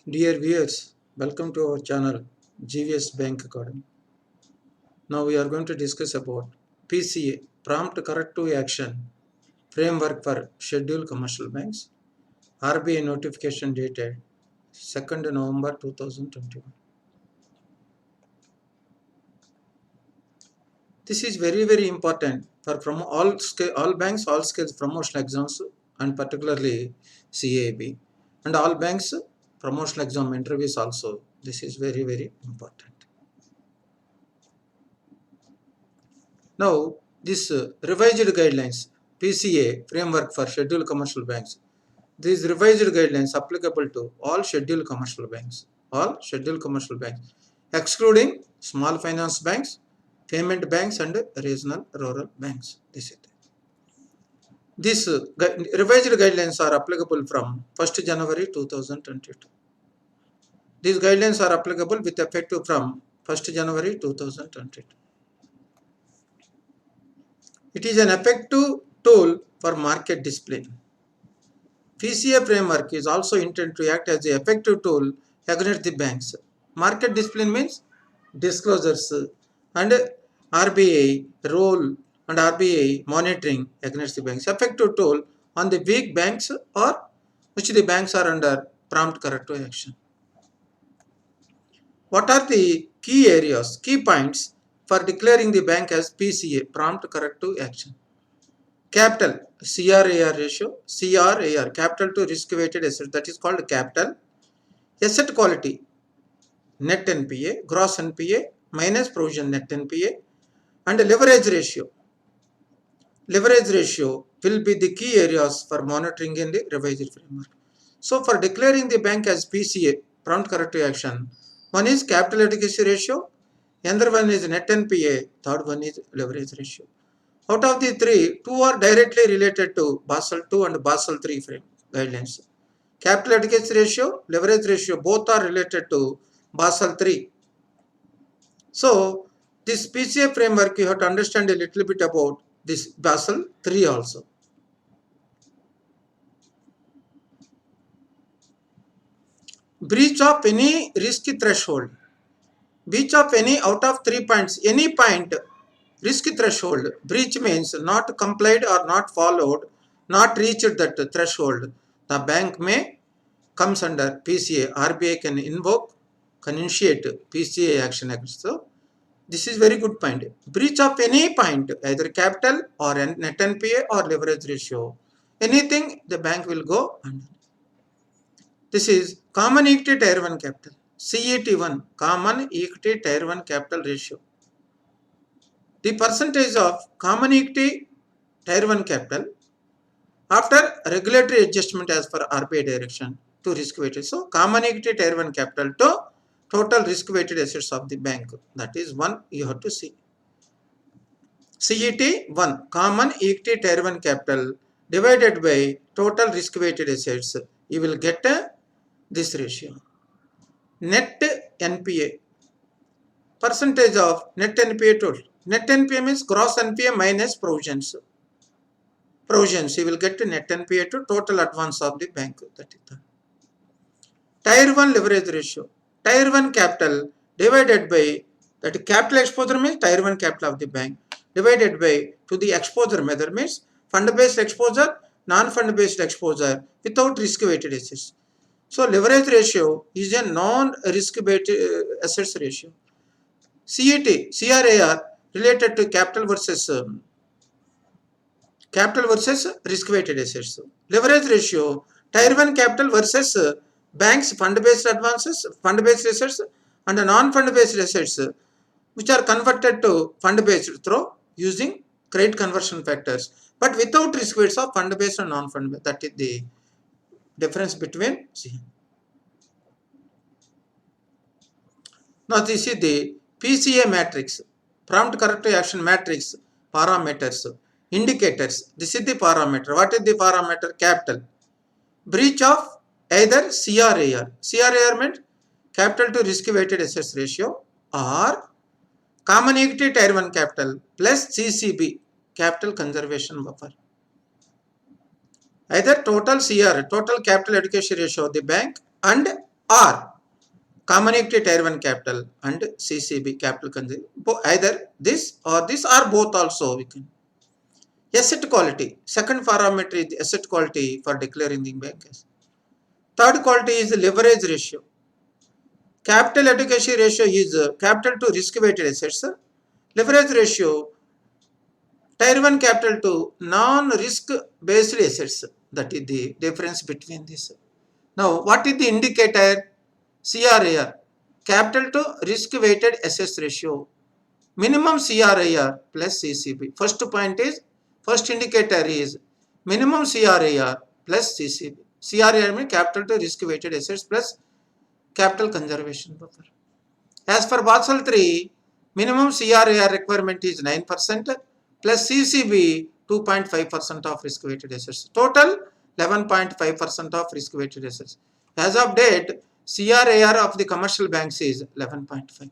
Dear viewers, welcome to our channel GVS Bank Academy. Now we are going to discuss about PCA, Prompt Corrective Action Framework for Scheduled Commercial Banks, RBI notification dated 2nd November 2021. This is very important for all banks, all scales promotional exams, and particularly CAB, and all banks promotional exam interviews also. This is very important. Now, this revised guidelines, PCA framework for scheduled commercial banks. These revised guidelines applicable to all scheduled commercial banks, excluding small finance banks, payment banks, and regional rural banks. These revised guidelines are applicable from 1st January 2022. These guidelines are applicable with effect from 1st January 2022. It is an effective tool for market discipline. PCA framework is also intended to act as an effective tool against the banks. Market discipline means disclosures and RBI role and RBI monitoring against the banks. Effective tool on the weak banks or which the banks are under prompt corrective action. What are the key areas, key points for declaring the bank as PCA, prompt corrective action? Capital, CRAR ratio, CRAR, capital to risk weighted asset, that is called capital. Asset quality, net NPA, gross NPA, minus provision net NPA, and leverage ratio. Leverage ratio will be the key areas for monitoring in the revised framework. So for declaring the bank as PCA, prompt corrective action, one is capital adequacy ratio, another one is net NPA, third one is leverage ratio. Out of the three, two are directly related to Basel II and Basel III frame guidelines. Capital adequacy ratio, leverage ratio, both are related to Basel III. So, this PCA framework, you have to understand a little bit about this Basel III also. Breach of any risk threshold. Breach of any out of 3 points, any point risk threshold. Breach means not complied or not followed, not reached that threshold. The bank may comes under PCA. RBI can invoke, can initiate PCA action against. So, this is very good point. Breach of any point, either capital or net NPA or leverage ratio. Anything the bank will go under. This is Common Equity Tier 1 Capital. CET1, Common Equity Tier 1 Capital Ratio. The percentage of Common Equity Tier 1 Capital after regulatory adjustment as per RBI direction to risk weighted. So, Common Equity Tier 1 Capital to total risk weighted assets of the bank. That is one you have to see. CET1, Common Equity Tier 1 Capital divided by total risk weighted assets. You will get this ratio. Net NPA, percentage of net NPA total. Net NPA means gross NPA minus provisions. Provisions, you will get net NPA to total advance of the bank. That is the Tier 1 leverage ratio. Tier 1 capital divided by, that capital exposure means Tier 1 capital of the bank divided by to the exposure method means fund based exposure, non-fund based exposure without risk weighted assets. So leverage ratio is a non-risk weighted assets ratio. CET, CRAR related to capital versus risk weighted assets. Leverage ratio, Tier 1 capital versus banks fund based advances, fund based assets and non-fund based assets which are converted to fund based through using credit conversion factors, but without risk weights of fund based and non-fund based. That is the difference between. Now this is the PCA matrix, prompt corrective action matrix, parameters, indicators. This is the parameter. What is the parameter? Capital. Breach of either CRAR. CRAR means capital to risk weighted assets ratio or Common Equity Tier 1 capital plus CCB, capital conservation buffer. Either total CR, total capital adequacy ratio of the bank and or common equity tier 1 capital and CCB capital consumption. Either this or both also we can. Asset quality. Second parameter is asset quality for declaring the bank. Third quality is the leverage ratio. Capital adequacy ratio is capital to risk weighted assets. Leverage ratio tier 1 capital to non risk based assets. That is the difference between this. Now, what is the indicator? CRAR, capital to risk weighted assets ratio. Minimum CRAR plus CCB. First indicator is minimum CRAR plus CCB. CRAR means capital to risk weighted assets plus capital conservation buffer. As for Basel III, minimum CRAR requirement is 9% plus CCB 2.5% of risk weighted assets. Total 11.5% of risk weighted assets. As of date, CRAR of the commercial banks is 11.5.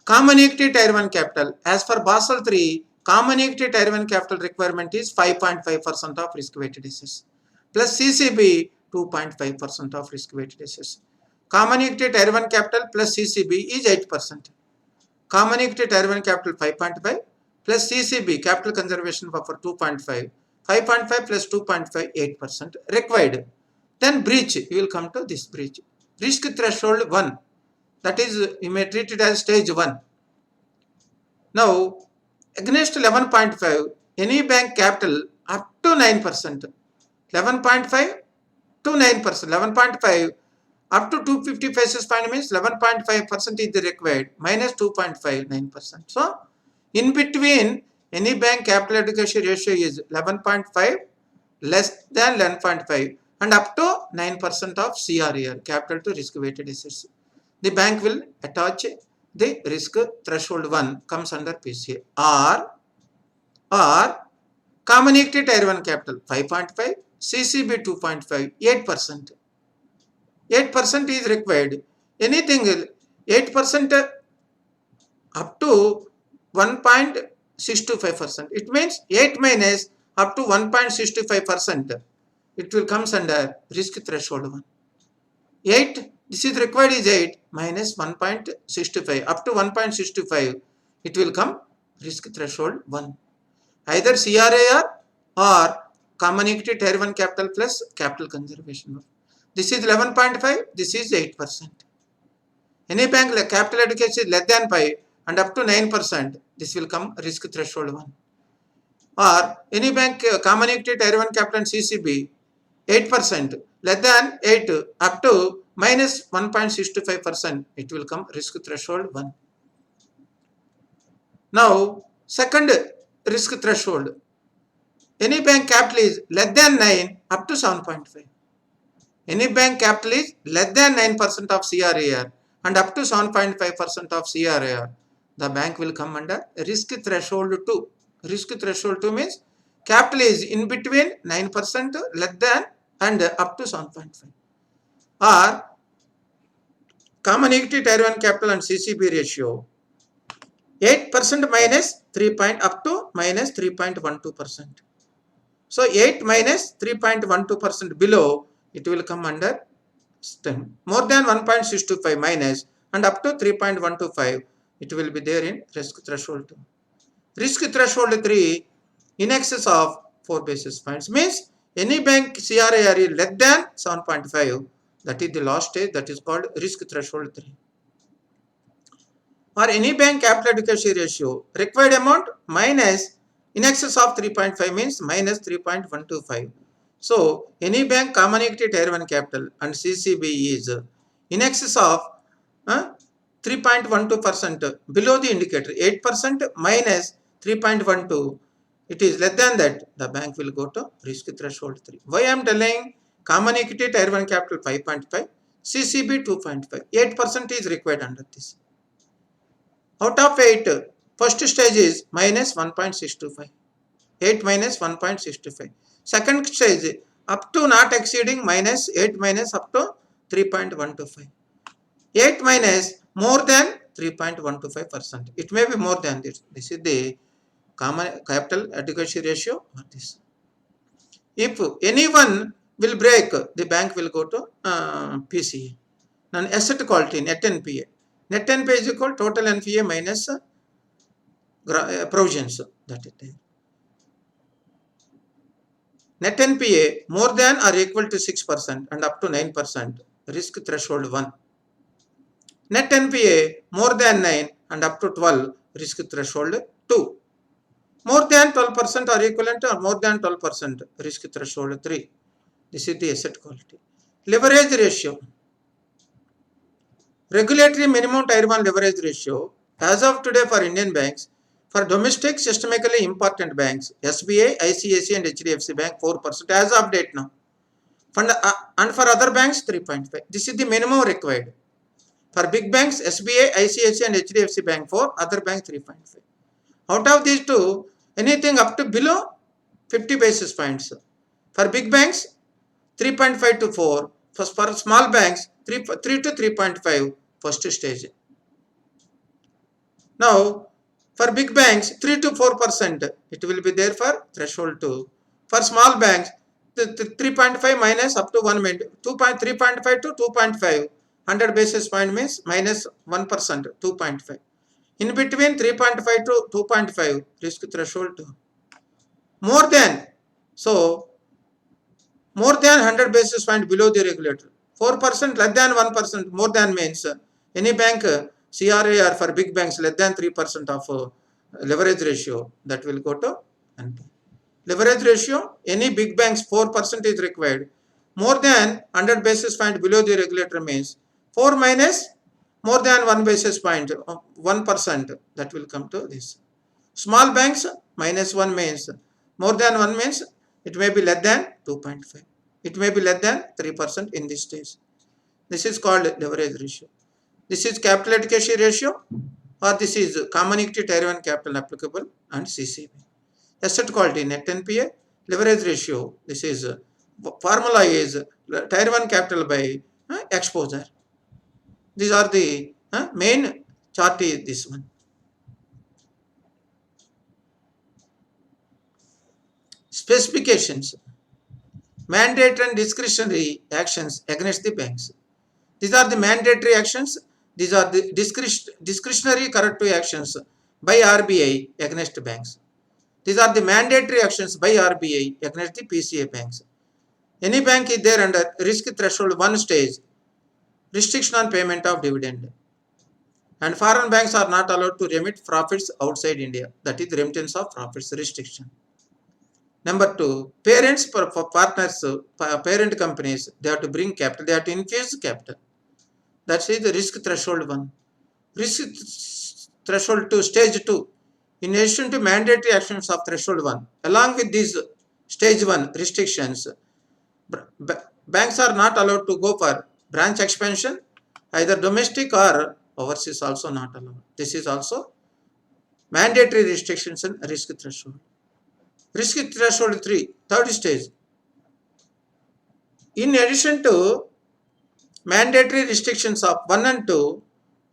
Common equity tier 1 capital. As for Basel III, common equity tier 1 capital requirement is 5.5% of risk weighted assets plus CCB 2.5% of risk weighted assets. Common equity tier 1 capital plus CCB is 8%. Common equity tier 1 capital 5.5 plus CCB capital conservation buffer 2.5. 5.5 plus 2.5 8% required. Then breach, you will come to this breach. Risk threshold 1, that is you may treat it as stage 1. Now against 11.5, any bank capital up to 9%. 11.5 to 9%. 11.5 up to 250 basis point means 11.5% is the required minus 2.59%. So in between, any bank capital adequacy ratio is 11.5 less than 11.5 and up to 9% of CRAR, capital to risk weighted assets. The bank will attach the risk threshold 1 comes under PCA or common equity tier 1 capital 5.5, CCB 2.5, 8%. 8% is required. Anything 8% up to 1.625%. It means 8 minus up to 1.65%. It will comes under risk threshold 1. 8, this is required is 8 minus 1.65 up to 1.65. It will come risk threshold 1. Either CRAR or common equity tier 1 capital plus capital conservation. This is 11.5, this is 8%. Any bank capital adequacy is less than 5 and up to 9%, this will come risk threshold 1. Or any bank common equity tier 1 capital and CCB 8%, less than 8 up to minus 1.65%, it will come risk threshold 1. Now, second risk threshold, any bank capital is less than 9 up to 7.5. Any bank capital is less than 9% of CRAR and up to 7.5% of CRAR, the bank will come under risk threshold 2. Risk threshold 2 means capital is in between 9% less than and up to 7.5. Or common equity tier 1 capital and CCB ratio 8% minus 3 up to minus 3.12%. So 8 minus 3.12% below, it will come under 10. More than 1.625 minus and up to 3.125, it will be there in risk threshold 2. Risk threshold 3 in excess of 4 basis points means any bank CRAR is less than 7.5, that is the last stage, that is called risk threshold 3. Or any bank capital adequacy ratio required amount minus in excess of 3.5 means minus 3.125. So any bank common equity tier 1 capital and CCB is in excess of 3.12% below the indicator, 8% minus 3.12, it is less than that, the bank will go to risk threshold 3. Why I am telling common equity tier 1 capital 5.5, CCB 2.5, 8% is required under this. Out of 8, first stage is minus 1.625. 8 minus 1.65. Second stage up to not exceeding minus 8 minus up to 3.125. 8 minus more than 3.125%. It may be more than this. This is the common capital adequacy ratio. This. If anyone will break, the bank will go to PCA. Now asset quality, net NPA. Net NPA is equal total NPA minus provisions. That is there. Net NPA more than or equal to 6% and up to 9%, risk threshold 1. Net NPA more than 9 and up to 12, risk threshold 2. More than 12% or equivalent or more than 12%, risk threshold 3. This is the asset quality. Leverage ratio. Regulatory minimum Tier 1 leverage ratio as of today for Indian banks, for domestic systemically important banks, SBI, ICICI and HDFC Bank 4% as of date now. And for other banks 3.5. This is the minimum required. For big banks, SBI, ICICI and HDFC Bank 4, other bank 3.5. Out of these two, anything up to below 50 basis points. For big banks, 3.5 to 4. For small banks, 3 to 3.5 first stage. Now, for big banks, 3 to 4%, it will be there for threshold 2. For small banks, the 3.5 minus up to 1 minute, 3.5 to 2.5. 100 basis point means minus 1%, 2.5. In between 3.5 to 2.5, risk threshold 2. More than, so more than 100 basis point below the regulator. 4% less than 1%, more than means any bank CRAR for big banks less than 3% of leverage ratio, that will go to NPA. Leverage ratio, any big banks 4% is required. More than 100 basis point below the regulator means 4 minus more than 1 basis point, 1%, that will come to this. Small banks minus 1 means more than 1 means it may be less than 2.5. It may be less than 3% in this stage. This is called leverage ratio. This is capital adequacy ratio, or this is common equity Tier 1 capital applicable and CCB. Asset quality, net NPA, leverage ratio. This is formula is Tier 1 capital by exposure. These are the main chart is this one. Specifications. Mandatory and discretionary actions against the banks. These are the mandatory actions. These are the discretionary corrective actions by RBI against banks. These are the mandatory actions by RBI against the PCA banks. Any bank is there under risk threshold 1 stage, restriction on payment of dividend. And foreign banks are not allowed to remit profits outside India. That is remittance of profits restriction. Number 2, parents for partners, parent companies, they have to bring capital, they have to infuse capital. That is the risk threshold 1. Risk threshold 2, stage 2. In addition to mandatory actions of threshold 1, along with these stage 1 restrictions, banks are not allowed to go for branch expansion, either domestic or overseas also not allowed. This is also mandatory restrictions in risk threshold. Risk threshold 3, third stage. In addition to mandatory restrictions of 1 and 2,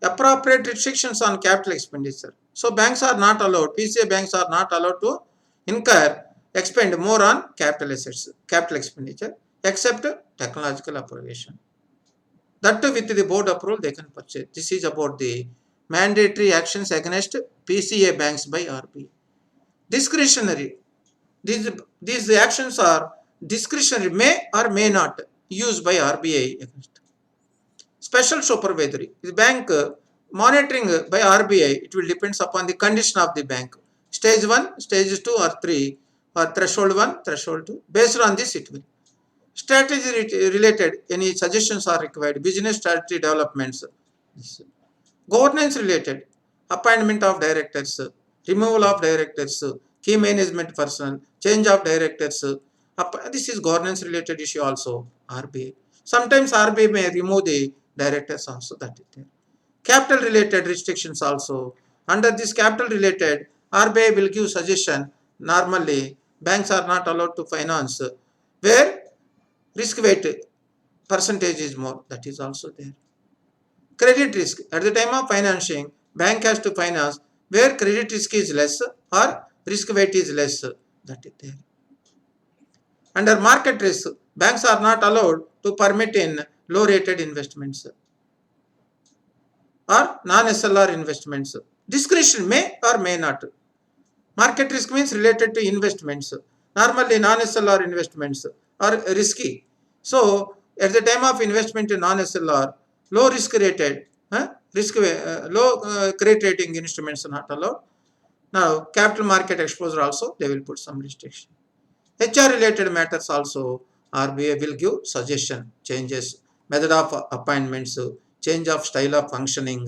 appropriate restrictions on capital expenditure. So banks are not allowed, PCA banks are not allowed to expend more on capital assets, capital expenditure, except technological appropriation. That too with the board approval they can purchase. This is about the mandatory actions against PCA banks by RBI. Discretionary. These actions are discretionary, may or may not used by RBI against. Special supervisory. The bank monitoring by RBI, it will depend upon the condition of the bank. Stage 1, stage 2 or 3 or threshold 1, threshold 2. Based on this it will. Strategy related, any suggestions are required. Business strategy developments. Governance related, appointment of directors, removal of directors, key management personnel, change of directors. This is governance related issue also, RBI. Sometimes RBI may remove the directors also, that is there. Capital related restrictions also. Under this capital related, RBI will give suggestion. Normally, banks are not allowed to finance where risk weight percentage is more, that is also there. Credit risk, at the time of financing, bank has to finance where credit risk is less or risk weight is less, that is there. Under market risk, Banks are not allowed to permit in low rated investments or non-SLR investments. Discretion may or may not. Market risk means related to investments. Normally, non-SLR investments are risky. So, at the time of investment in non-SLR, low risk rated, low credit rating instruments are not allowed. Now, capital market exposure also, they will put some restriction. HR related matters also, RBI will give suggestion, changes, method of appointments, change of style of functioning,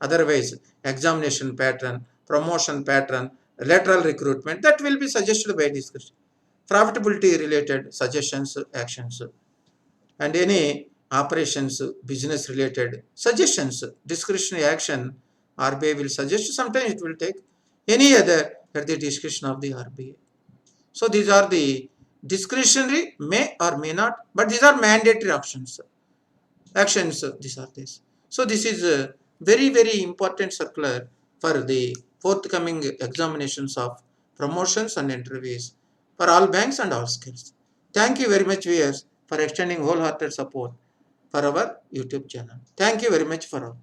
otherwise examination pattern, promotion pattern, lateral recruitment, that will be suggested by discussion. Profitability related suggestions, actions, and any operations, business related suggestions, discretionary action, RBI will suggest, sometimes it will take any other at the discretion of the RBI. So these are the discretionary, may or may not, but these are mandatory options, actions. These are this. So this is a very important circular for the forthcoming examinations of promotions and interviews for all banks and all skills. Thank you very much, viewers, for extending wholehearted support for our YouTube channel. Thank you very much for all.